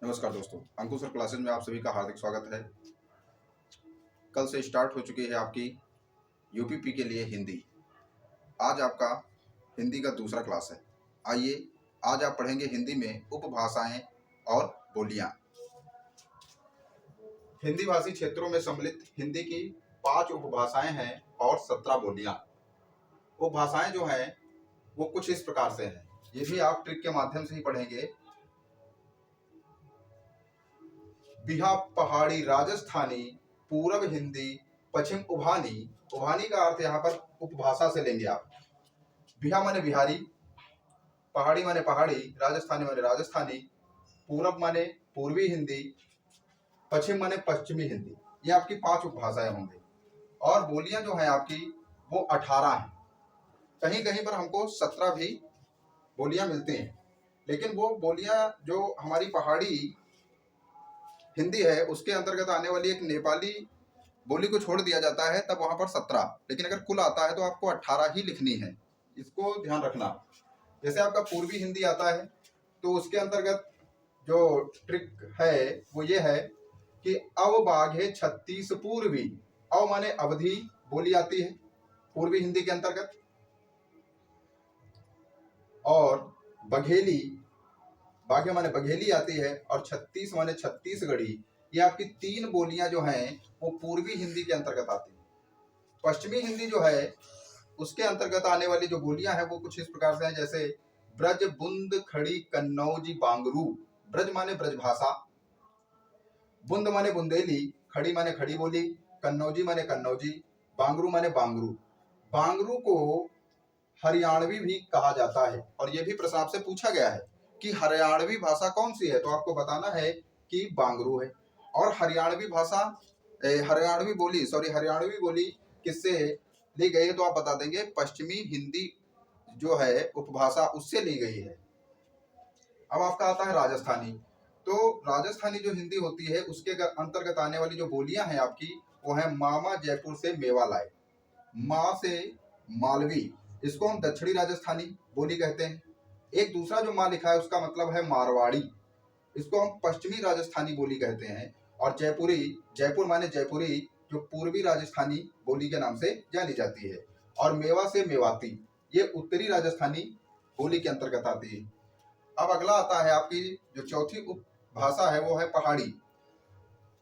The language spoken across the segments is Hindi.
नमस्कार दोस्तों, अंकुश सर क्लासेज में आप सभी का हार्दिक स्वागत है। कल से स्टार्ट हो चुकी है आपकी यूपीपी के लिए हिंदी। आज आपका हिंदी का दूसरा क्लास है। आइए आज आप पढ़ेंगे हिंदी में उपभाषाएं और बोलियां। हिंदी भाषी क्षेत्रों में सम्मिलित हिंदी की 5 उपभाषाएं हैं और 17 बोलियां। उपभाषाएं जो हैं वो कुछ इस प्रकार से हैं, ये भी आप ट्रिक के माध्यम से ही पढ़ेंगे। बिहा पहाड़ी राजस्थानी, पूरब हिंदी, पश्चिम उभानी। उभानी का अर्थ यहाँ पर उपभाषा से लेंगे आप। बिहा माने बिहारी, पहाड़ी माने पहाड़ी, राजस्थानी माने राजस्थानी, पूरब माने पूर्वी हिंदी, पश्चिम माने पश्चिमी हिंदी। ये आपकी 5 उपभाषाएं होंगी। और बोलियां जो हैं आपकी वो 18 हैं। कहीं कहीं पर हमको 17 भी बोलियां मिलती हैं, लेकिन वो बोलियां जो हमारी पहाड़ी हिंदी है उसके अंतर्गत आने वाली एक नेपाली बोली को छोड़ दिया जाता है, तब वहां पर 17, लेकिन अगर कुल आता है तो आपको 18 ही लिखनी है। इसको ध्यान रखना। जैसे आपका पूर्वी हिंदी आता है तो उसके अंतर्गत जो ट्रिक है वो ये है कि अव बाघे 36 पूर्वी। अव माने अवधि बोली आती है पूर्वी हिंदी के अंतर्गत, और बघेली, बाघे माने बघेली आती है, और 36 माने छत्तीसगढ़ी। ये आपकी 3 बोलियां जो हैं वो पूर्वी हिंदी के अंतर्गत आती हैं। पश्चिमी हिंदी जो है उसके अंतर्गत आने वाली जो बोलियां हैं वो कुछ इस प्रकार से हैं, जैसे ब्रज, बुंद, खड़ी, कन्नौजी, बांगरू। ब्रज माने ब्रज भाषा, बुंद माने बुंदेली, खड़ी माने खड़ी बोली, कन्नौजी माने कन्नौजी, बांगरू माने बांगरू। बांगरू को हरियाणवी भी कहा जाता है, और ये भी प्रश्न आपसे पूछा गया है कि हरियाणवी भाषा कौन सी है, तो आपको बताना है कि बांगरू है। और हरियाणवी भाषा हरियाणवी बोली किससे ली गई है, तो आप बता देंगे पश्चिमी हिंदी जो है उपभाषा उससे ली गई है। अब आपका आता है राजस्थानी। तो राजस्थानी जो हिंदी होती है उसके अंतर्गत आने वाली जो बोलियां हैं आपकी वो है मामा जयपुर से मेवा लाए, माँ से मालवी, इसको हम दक्षिणी राजस्थानी बोली कहते हैं। एक दूसरा जो माँ लिखा है उसका मतलब है मारवाड़ी, इसको हम पश्चिमी राजस्थानी बोली कहते हैं। और जयपुरी, जयपुर माने जयपुरी, जो पूर्वी राजस्थानी बोली के नाम से जानी जाती है। और मेवा से मेवाती, ये उत्तरी राजस्थानी बोली के अंतर्गत आती है। अब अगला आता है आपकी जो चौथी उपभाषा है वो है पहाड़ी।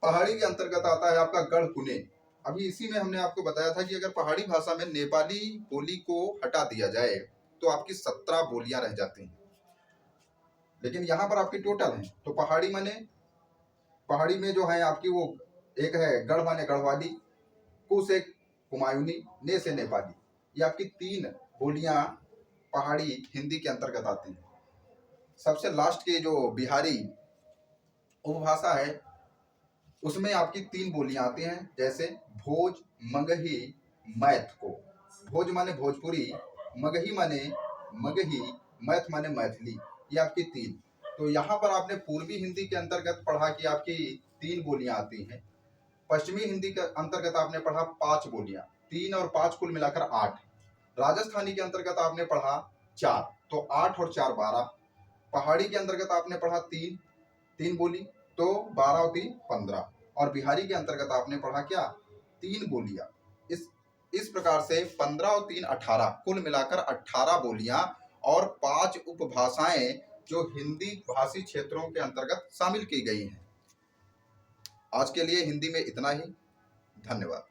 पहाड़ी के अंतर्गत आता है आपका गढ़कुने। अभी इसी में हमने आपको बताया था कि अगर पहाड़ी भाषा में नेपाली बोली को हटा दिया जाए तो आपकी 17 बोलियां रह जाती हैं, लेकिन यहाँ पर आपकी टोटल है। तो पहाड़ी माने पहाड़ी में जो है आपकी वो एक है गढ़ माने गढ़वाली, कु से कुमायूनी, ने से नेपाली। ये आपकी 3 बोलियां पहाड़ी हिंदी के अंतर्गत आती हैं। सबसे लास्ट की जो बिहारी उपभाषा है उसमें आपकी 3 बोलियां आती हैं, जैसे भोज, मगही, मैथ को। भोज माने भोजपुरी, मगही माने मगही, मैथ माने मैथिली। ये आपकी 3। तो यहाँ पर आपने पूर्वी हिंदी के अंतर्गत पढ़ा कि आपकी 3 बोलियां आती हैं। पश्चिमी हिंदी के अंतर्गत आपने पढ़ा 5 बोलियां, 3 और 5 कुल मिलाकर 8। राजस्थानी के अंतर्गत आपने पढ़ा 4, तो 8 और 4 12। पहाड़ी के अंतर्गत आपने पढ़ा 3 बोली, तो 12 और 3 15। और बिहारी के अंतर्गत आपने पढ़ा क्या, 3 बोलियां। इस प्रकार से 15 और 3 18, कुल मिलाकर 18 बोलियां और 5 उपभाषाएं जो हिंदी भाषी क्षेत्रों के अंतर्गत शामिल की गई हैं। आज के लिए हिंदी में इतना ही। धन्यवाद।